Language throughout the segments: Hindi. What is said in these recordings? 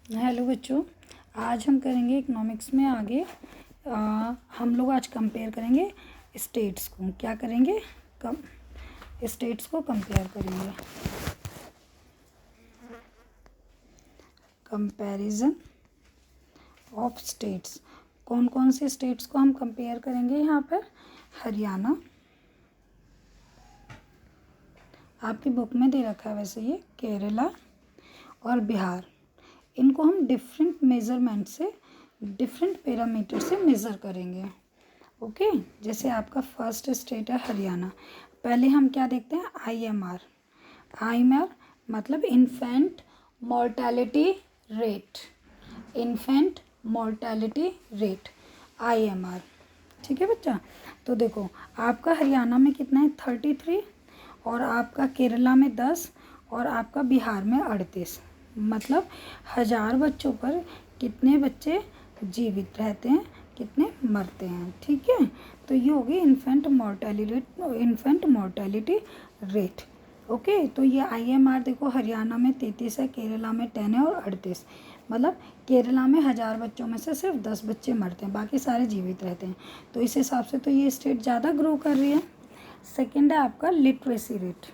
हेलो बच्चों, आज हम करेंगे इकोनॉमिक्स में आगे। हम लोग आज कंपेयर करेंगे स्टेट्स को। क्या करेंगे? स्टेट्स को कंपेयर करेंगे। Comparison of states. कौन कौन से स्टेट्स को हम कंपेयर करेंगे? यहाँ पर हरियाणा, आपकी बुक में दे रखा है वैसे ये, केरला और बिहार। इनको हम डिफरेंट मेज़रमेंट से, डिफरेंट पैरामीटर से मेज़र करेंगे। ओके, जैसे आपका फर्स्ट स्टेट है हरियाणा। पहले हम क्या देखते हैं? IMR। IMR मतलब infant mortality rate. Infant mortality rate, IMR। ठीक है बच्चा। तो देखो, आपका हरियाणा में कितना है? 33, और आपका केरला में 10, और आपका बिहार में 38। मतलब 1000 बच्चों पर कितने बच्चे जीवित रहते हैं, कितने मरते हैं। ठीक है, तो ये होगी इन्फेंट मॉर्टेलिटी रेट। ओके, तो ये IMR देखो, हरियाणा में 33 है, केरला में 10 है और 38। मतलब केरला में 1000 बच्चों में से सिर्फ 10 बच्चे मरते हैं, बाकी सारे जीवित रहते हैं। तो इस हिसाब से तो ये स्टेट ज़्यादा ग्रो कर रही है। सेकेंड है आपका लिटरेसी रेट।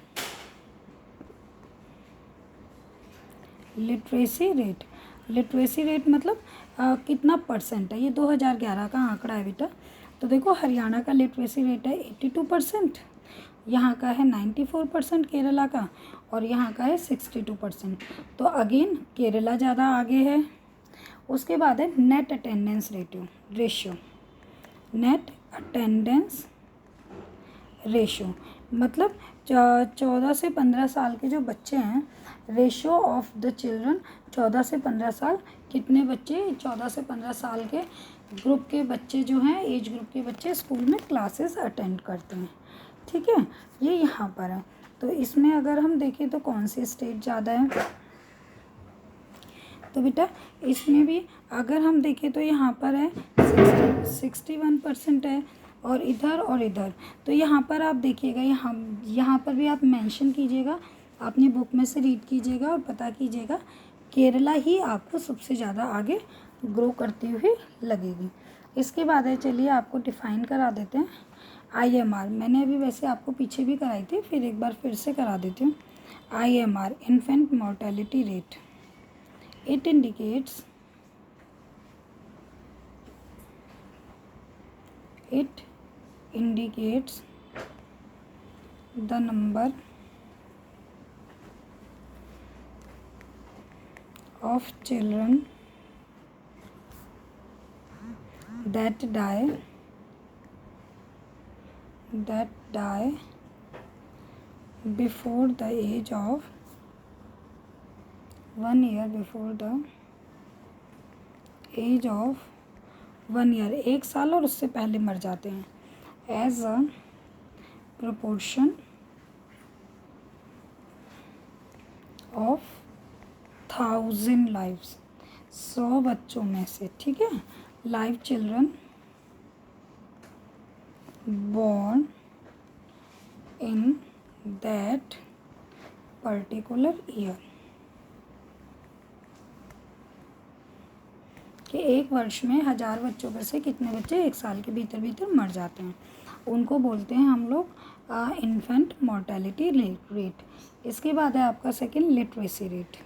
लिटरेसी रेट मतलब कितना परसेंट है। ये 2011 का आंकड़ा है बेटा। तो देखो, हरियाणा का लिटरेसी रेट है 82%, यहाँ का है 94% केरला का, और यहाँ का है 62%। तो अगेन केरला ज़्यादा आगे है। उसके बाद है net attendance ratio. Net attendance ratio मतलब 14 से 15 साल के जो बच्चे हैं, रेशियो ऑफ द चिल्ड्रन 14 से 15 साल, कितने बच्चे 14 से 15 साल के ग्रुप के बच्चे जो हैं, एज ग्रुप के बच्चे स्कूल में क्लासेस अटेंड करते हैं। ठीक है, ये यहाँ पर है। तो इसमें अगर हम देखें तो कौन सी स्टेट ज़्यादा है? तो बेटा इसमें भी अगर हम देखें तो यहाँ पर है 61% है, और इधर। तो यहाँ पर आप देखिएगा, यहाँ पर भी आप मेंशन कीजिएगा, अपनी बुक में से रीड कीजिएगा और पता कीजिएगा। केरला ही आपको सबसे ज़्यादा आगे ग्रो करती हुई लगेगी। इसके बाद है, चलिए आपको डिफ़ाइन करा देते हैं IMR। मैंने अभी वैसे आपको पीछे भी कराई थी, फिर एक बार फिर से करा देती हूँ। IMR, infant mortality rate. It indicates the number of children that die before the age of 1 year, before the age of 1 year, 1 साल और उससे पहले मर जाते हैं, as a proportion of 1000 lives, 100 बच्चों में से। ठीक है, live children born in that particular year, कि एक वर्ष में 1000 बच्चों में से कितने बच्चे 1 साल के भीतर मर जाते हैं, उनको बोलते हैं हम लोग इन्फेंट मोर्टेलिटी रेट। इसके बाद है आपका second literacy rate.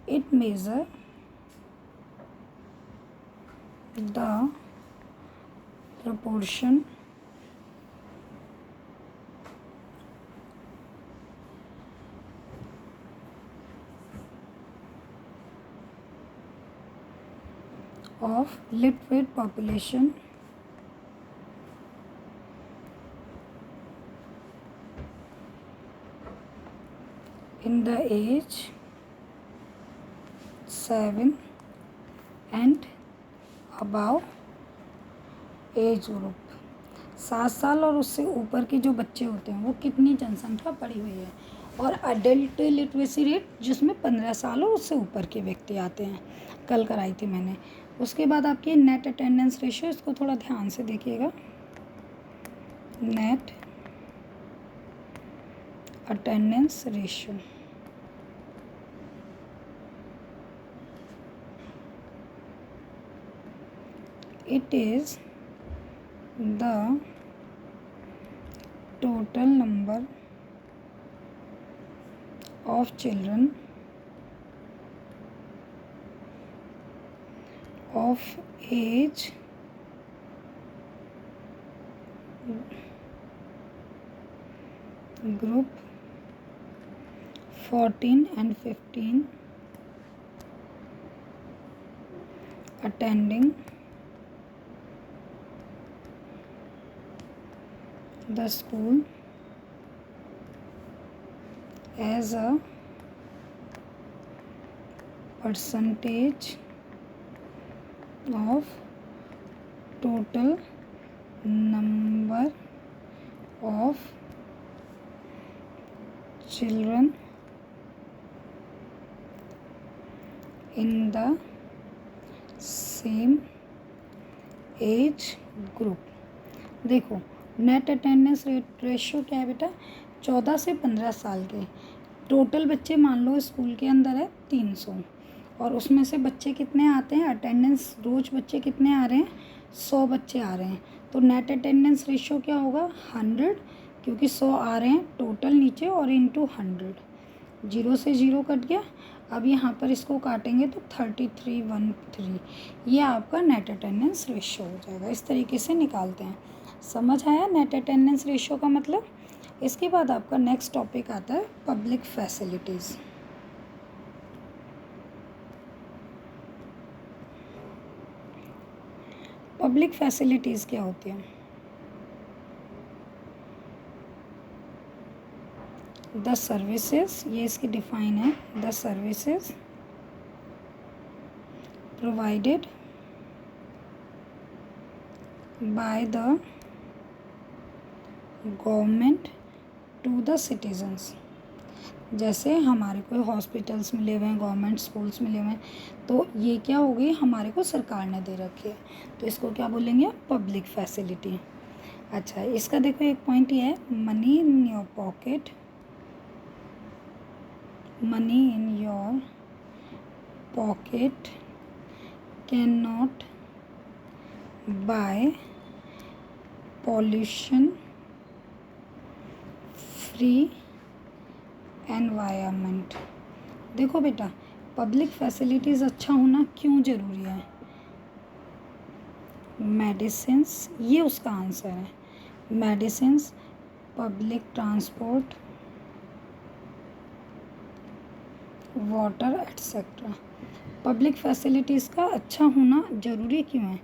It measure the proportion of literate population in the age 7 and above age group. 7 साल और उससे ऊपर के जो बच्चे होते हैं वो कितनी जनसंख्या पड़ी हुई है। और अडल्ट लिटरेसी रेट जिसमें 15 साल और उससे ऊपर के व्यक्ति आते हैं, कल कराई थी मैंने। उसके बाद आपकी नेट अटेंडेंस रेशियो, इसको थोड़ा ध्यान से देखिएगा। Net attendance ratio. It is the total number of children of age group 14 and 15 attending the school as a percentage of total number of children in the same age group. देखो नेट अटेंडेंस रेशियो क्या है बेटा, 14 से 15 साल के टोटल बच्चे मान लो स्कूल के अंदर है 300 और उसमें से बच्चे कितने आते हैं, अटेंडेंस रोज़ बच्चे कितने आ रहे हैं, 100 बच्चे आ रहे हैं. तो नेट अटेंडेंस रेशियो क्या होगा 100, क्योंकि 100 आ रहे हैं टोटल नीचे और इंटू 100. 0 से 0 कट गया. अब यहाँ पर इसको काटेंगे तो 3313 ये आपका नेट अटेंडेंस रेशियो हो जाएगा. इस तरीके से निकालते हैं. समझ आया नेट अटेंडेंस रेशियो का मतलब. इसके बाद आपका नेक्स्ट टॉपिक आता है पब्लिक फैसिलिटीज़. पब्लिक फैसिलिटीज़ क्या होती है, द सर्विसेज, ये इसकी डिफाइन है, the services provided by the government to the citizens. जैसे हमारे को हॉस्पिटल्स मिले हुए हैं, गवर्नमेंट स्कूल्स मिले हुए हैं, तो ये क्या हो गई हमारे को सरकार ने दे रखी है, तो इसको क्या बोलेंगे, पब्लिक फैसिलिटी. अच्छा इसका देखो एक पॉइंट ये है, money in your pocket, money in your pocket cannot buy pollution free environment. देखो बेटा पब्लिक फैसिलिटीज़ अच्छा होना क्यों ज़रूरी है, मेडिसिन्स, ये उसका आंसर है, medicines, public transport, water etcetera. Public facilities का अच्छा होना ज़रूरी क्यों है,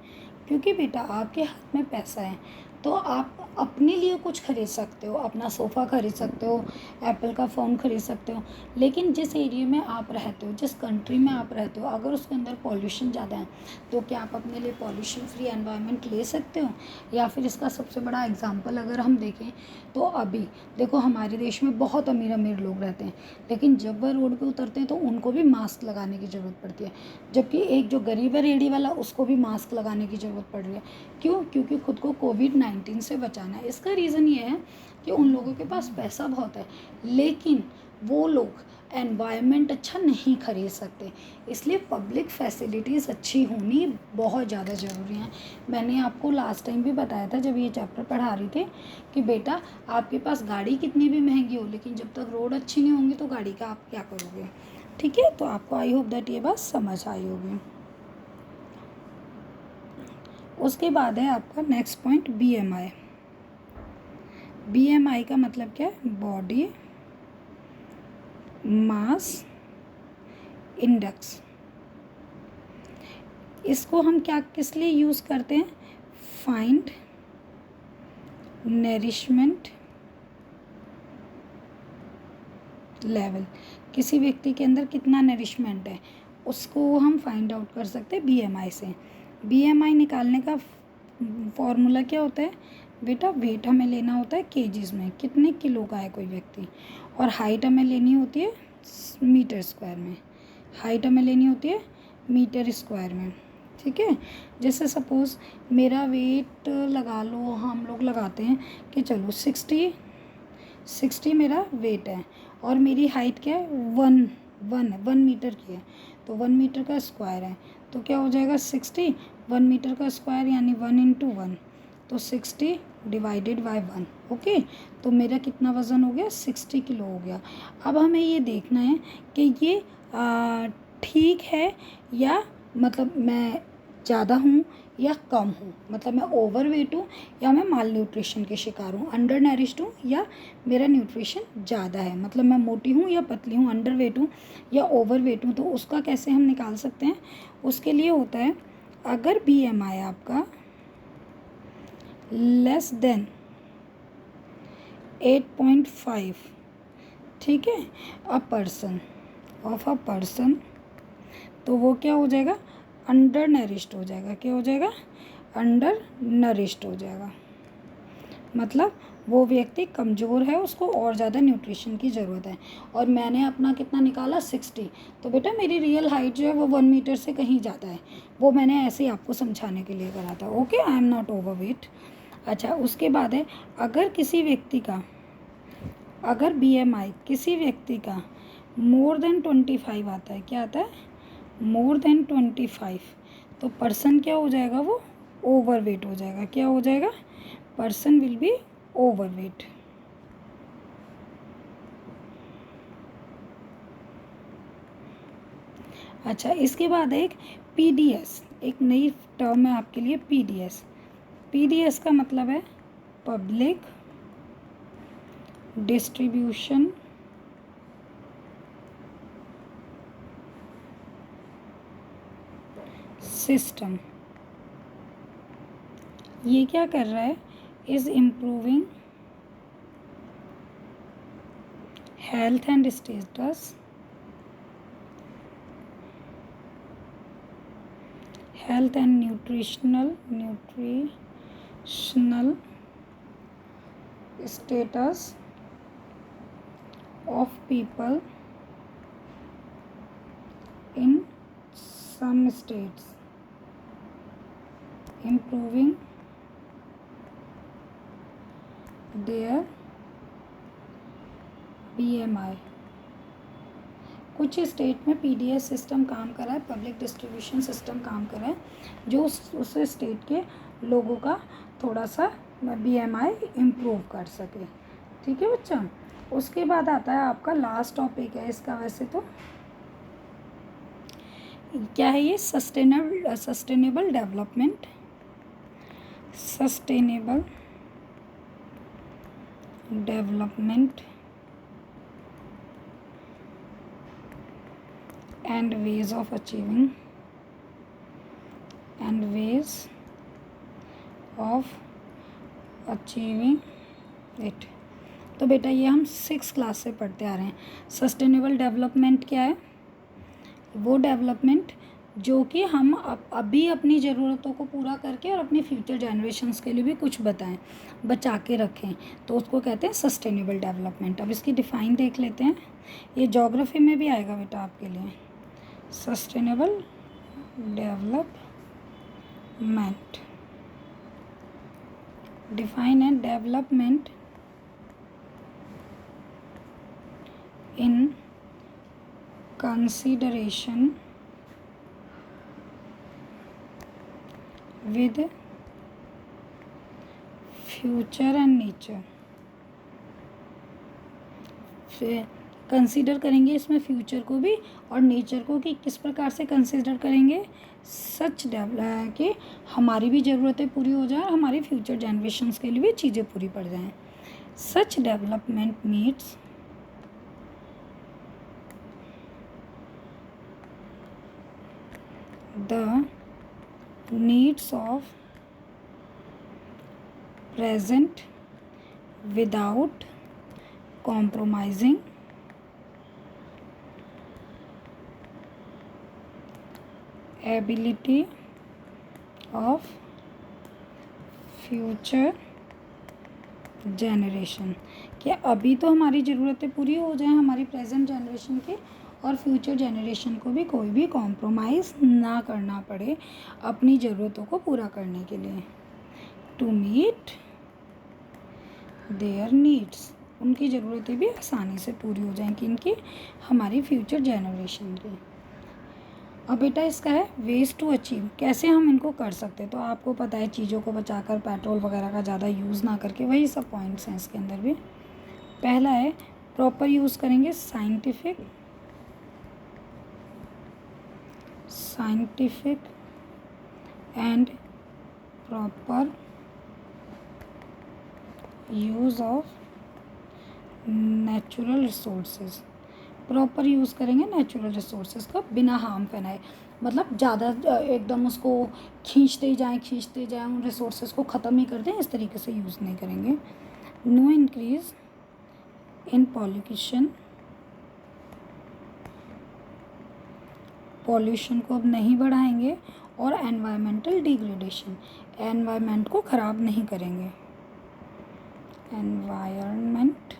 क्योंकि बेटा आपके हाथ में पैसा है तो आप अपने लिए कुछ खरीद सकते हो, अपना सोफ़ा खरीद सकते हो, एप्पल का फ़ोन खरीद सकते हो. लेकिन जिस एरिया में आप रहते हो, जिस कंट्री में आप रहते हो, अगर उसके अंदर पॉल्यूशन ज़्यादा है तो क्या आप अपने लिए पॉल्यूशन फ्री एनवायरनमेंट ले सकते हो. या फिर इसका सबसे बड़ा एग्जांपल अगर हम देखें तो अभी देखो हमारे देश में बहुत अमीर अमीर लोग रहते हैं, लेकिन जब वह रोड पर उतरते हैं तो उनको भी मास्क लगाने की ज़रूरत पड़ती है, जबकि एक जो गरीब है रेडी वाला उसको भी मास्क लगाने की ज़रूरत पड़ रही है. क्यों, क्योंकि खुद को कोविड-19 से बचाना है. इसका रीज़न ये है कि उन लोगों के पास पैसा बहुत है, लेकिन वो लोग एनवायरनमेंट अच्छा नहीं खरीद सकते. इसलिए पब्लिक फैसिलिटीज़ अच्छी होनी बहुत ज़्यादा ज़रूरी है. मैंने आपको लास्ट टाइम भी बताया था जब ये चैप्टर पढ़ा रही थी कि बेटा आपके पास गाड़ी कितनी भी महंगी हो, लेकिन जब तक रोड अच्छी नहीं होंगी तो गाड़ी का आप क्या करोगे. ठीक है, तो आपको आई होप दैट ये बात समझ आई होगी. उसके बाद है आपका नेक्स्ट पॉइंट BMI. BMI का मतलब क्या है, बॉडी मास इंडेक्स. इसको हम क्या किस लिए यूज़ करते हैं, फाइंड नरिशमेंट लेवल. किसी व्यक्ति के अंदर कितना नरिशमेंट है उसको हम फाइंड आउट कर सकते हैं BMI से. BMI निकालने का फॉर्मूला क्या होता है बेटा, वेट हमें लेना होता है केजीज में, कितने किलो का है कोई व्यक्ति, और हाइट हमें लेनी होती है मीटर स्क्वायर में, हाइट हमें लेनी होती है मीटर स्क्वायर में. ठीक है, जैसे सपोज़ मेरा वेट लगा लो, हम लोग लगाते हैं कि चलो 60 60 मेरा वेट है और मेरी हाइट क्या है, 1 मीटर की है, तो 1 मीटर का स्क्वायर है, तो क्या हो जाएगा 60, 1 मीटर का स्क्वायर यानी 1 इंटू 1, तो 60 डिवाइडेड बाय 1। ओके, तो मेरा कितना वज़न हो गया, 60 किलो हो गया। अब हमें ये देखना है कि ये ठीक है या मतलब मैं ज़्यादा हूँ या कम हूँ, मतलब मैं ओवर वेट हूँ या मैं माल न्यूट्रिशन के शिकार हूँ, अंडर नरिश्ड हूँ या मेरा न्यूट्रिशन ज़्यादा है, मतलब मैं मोटी हूँ या पतली हूँ, अंडर वेट हूँ या ओवर वेट हूँ। तो उसका कैसे हम निकाल सकते हैं, उसके लिए होता है अगर BMI आपका लेस देन 8.5, ठीक है, अ पर्सन, तो वो क्या हो जाएगा, अंडर नरिश्ड हो जाएगा। क्या हो जाएगा, अंडर नरिश्ड हो जाएगा, मतलब वो व्यक्ति कमज़ोर है, उसको और ज़्यादा न्यूट्रिशन की ज़रूरत है। और मैंने अपना कितना निकाला, 60, तो बेटा मेरी रियल हाइट जो है वो 1 मीटर से कहीं ज़्यादा है, वो मैंने ऐसे ही आपको समझाने के लिए करा था। Okay, I am not over weight. अच्छा, उसके बाद है अगर किसी व्यक्ति का, अगर BMI किसी व्यक्ति का मोर देन 25 आता है, क्या आता है, मोर देन 25, तो पर्सन क्या हो जाएगा, वो ओवर वेट हो जाएगा। क्या हो जाएगा, person will be over weight. अच्छा, इसके बाद एक PDS, एक नई टर्म है आपके लिए, PDS का मतलब है पब्लिक डिस्ट्रीब्यूशन सिस्टम। ये क्या कर रहा है, is improving health and status, health and nutritional status of people in some states, improving their BMI। कुछ स्टेट में PDS सिस्टम काम कर रहा है, पब्लिक डिस्ट्रीब्यूशन सिस्टम काम कर रहा है, जो उस स्टेट के लोगों का थोड़ा सा BMI इम्प्रूव कर सके। ठीक है बच्चा, उसके बाद आता है आपका लास्ट टॉपिक है इसका, वैसे तो क्या है ये, sustainable development and ways of achieving it. तो बेटा ये हम 6 क्लास से पढ़ते आ रहे हैं। सस्टेनेबल डेवलपमेंट क्या है, वो डेवलपमेंट जो कि हम अभी अपनी ज़रूरतों को पूरा करके और अपनी फ्यूचर जनरेशन्स के लिए भी कुछ बचा के रखें, तो उसको कहते हैं सस्टेनेबल डेवलपमेंट। अब इसकी डिफ़ाइन देख लेते हैं, ये ज्योग्राफी में भी आएगा बेटा आपके लिए। सस्टेनेबल डेवलपमेंट डिफाइन है, development in consideration with future and nature। Consider करेंगे इसमें फ्यूचर को भी और नेचर को, कि किस प्रकार से कंसीडर करेंगे, सच डेवलप कि हमारी भी ज़रूरतें पूरी हो जाए और हमारी फ्यूचर जनरेशन्स के लिए भी चीज़ें पूरी पड़ जाएं। Such development meets the needs of present without compromising ability of future generation। कि अभी तो हमारी ज़रूरतें पूरी हो जाएं हमारी प्रेजेंट जनरेशन की, और फ्यूचर जनरेशन को भी कोई भी कॉम्प्रोमाइज़ ना करना पड़े अपनी ज़रूरतों को पूरा करने के लिए। टू मीट देयर नीड्स, उनकी ज़रूरतें भी आसानी से पूरी हो जाएंगी, इनकी हमारी फ्यूचर जनरेशन की। अब बेटा इसका है वेज टू अचीव, कैसे हम इनको कर सकते हैं। तो आपको पता है चीज़ों को बचाकर, पेट्रोल वगैरह का ज़्यादा यूज़ ना करके, वही सब पॉइंट्स हैं इसके अंदर भी। पहला है प्रॉपर यूज़ करेंगे scientific and proper use of natural resources. Proper use करेंगे नेचुरल रिसोर्सेज का बिना हार्म फैलाए, मतलब ज़्यादा एकदम उसको खींचते जाएं उन रिसोर्सेज को ख़त्म ही कर दें, इस तरीके से यूज़ नहीं करेंगे। नो इंक्रीज इन पॉल्यूशन को अब नहीं बढ़ाएंगे, और एनवायरमेंटल डिग्रेडेशन, एनवायरमेंट को ख़राब नहीं करेंगे। Environmental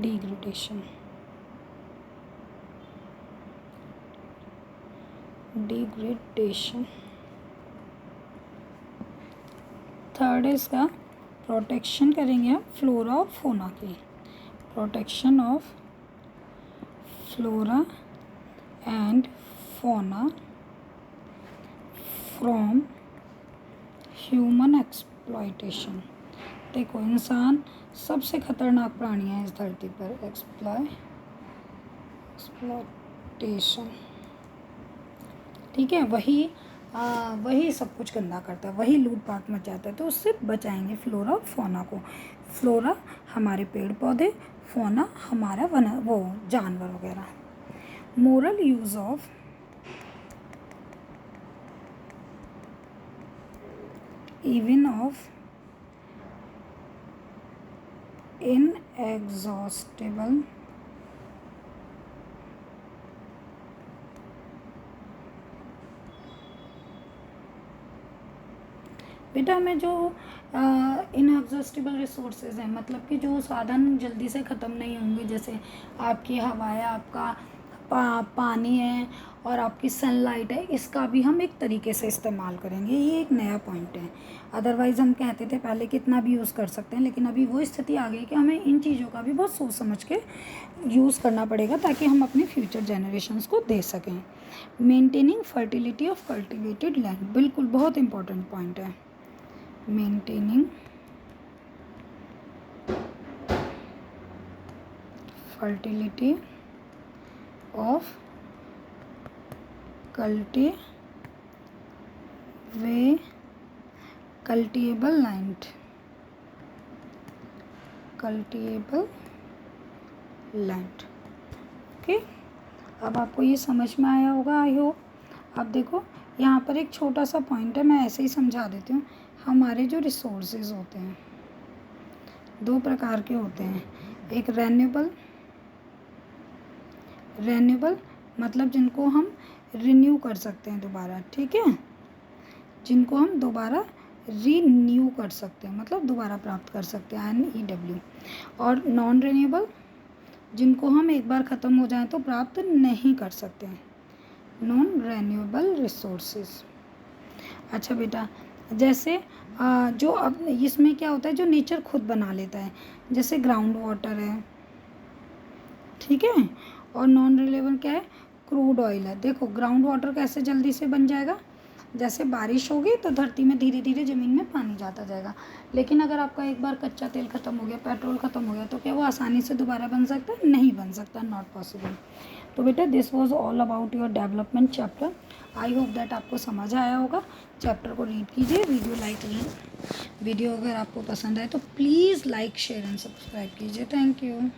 degradation. थर्ड है इसका प्रोटेक्शन करेंगे हम फ्लोरा और फोना की, protection of flora and fauna from human exploitation. देखो इंसान सबसे खतरनाक प्राणी है इस धरती पर, एक्सप्लॉयटेशन, ठीक है, वही सब कुछ गंदा करता है, वही लूटपाट मचाता है, तो उससे बचाएंगे फ्लोरा और फोना को। फ्लोरा हमारे पेड़ पौधे, फोना हमारा वो जानवर वगैरह। मोरल यूज़ ऑफ inexhaustible बेटा हमें जो इनएग्जॉस्टिबल रिसोर्सेज हैं, मतलब कि जो साधन जल्दी से ख़त्म नहीं होंगे, जैसे आपकी हवा है, आपका पानी है और आपकी सनलाइट है, इसका भी हम एक तरीके से इस्तेमाल करेंगे। ये एक नया पॉइंट है। अदरवाइज़ हम कहते थे पहले कितना भी यूज़ कर सकते हैं, लेकिन अभी वो स्थिति आ गई कि हमें इन चीज़ों का भी बहुत सोच समझ के यूज़ करना पड़ेगा, ताकि हम अपनी फ्यूचर जनरेशन्स को दे सकें। Maintaining fertility of cultivated land, बिल्कुल बहुत इंपॉर्टेंट पॉइंट है। Maintaining fertility of cultivable land, okay. अब आपको ये समझ में आया होगा, आई होप। अब देखो यहाँ पर एक छोटा सा पॉइंट है, मैं ऐसे ही समझा देती हूँ। हमारे जो रिसोर्सेज होते हैं दो प्रकार के होते हैं, एक रेन्यूएबल मतलब जिनको हम रिन्यू कर सकते हैं दोबारा, ठीक है, जिनको हम दोबारा रीन्यू कर सकते हैं, मतलब दोबारा प्राप्त कर सकते हैं, NEW। और नॉन रिन्यूएबल जिनको हम एक बार ख़त्म हो जाए तो प्राप्त नहीं कर सकते हैं, नॉन रिन्यूएबल रिसोर्सेज। अच्छा बेटा, जैसे जो अब इसमें क्या होता है, जो नेचर खुद बना लेता है, जैसे ग्राउंड वाटर है, ठीक है, और नॉन रिन्यूएबल क्या है, क्रूड ऑयल है। देखो ग्राउंड वाटर कैसे जल्दी से बन जाएगा, जैसे बारिश होगी तो धरती में धीरे धीरे ज़मीन में पानी जाता जाएगा। लेकिन अगर आपका एक बार कच्चा तेल ख़त्म हो गया, पेट्रोल ख़त्म हो गया, तो क्या वो आसानी से दोबारा बन सकता है? नहीं बन सकता, नॉट पॉसिबल। तो बेटा this was all about your development chapter. I hope that आपको समझ आया होगा। चैप्टर को रीड कीजिए, वीडियो अगर आपको पसंद आए तो please like share and subscribe कीजिए। Thank you.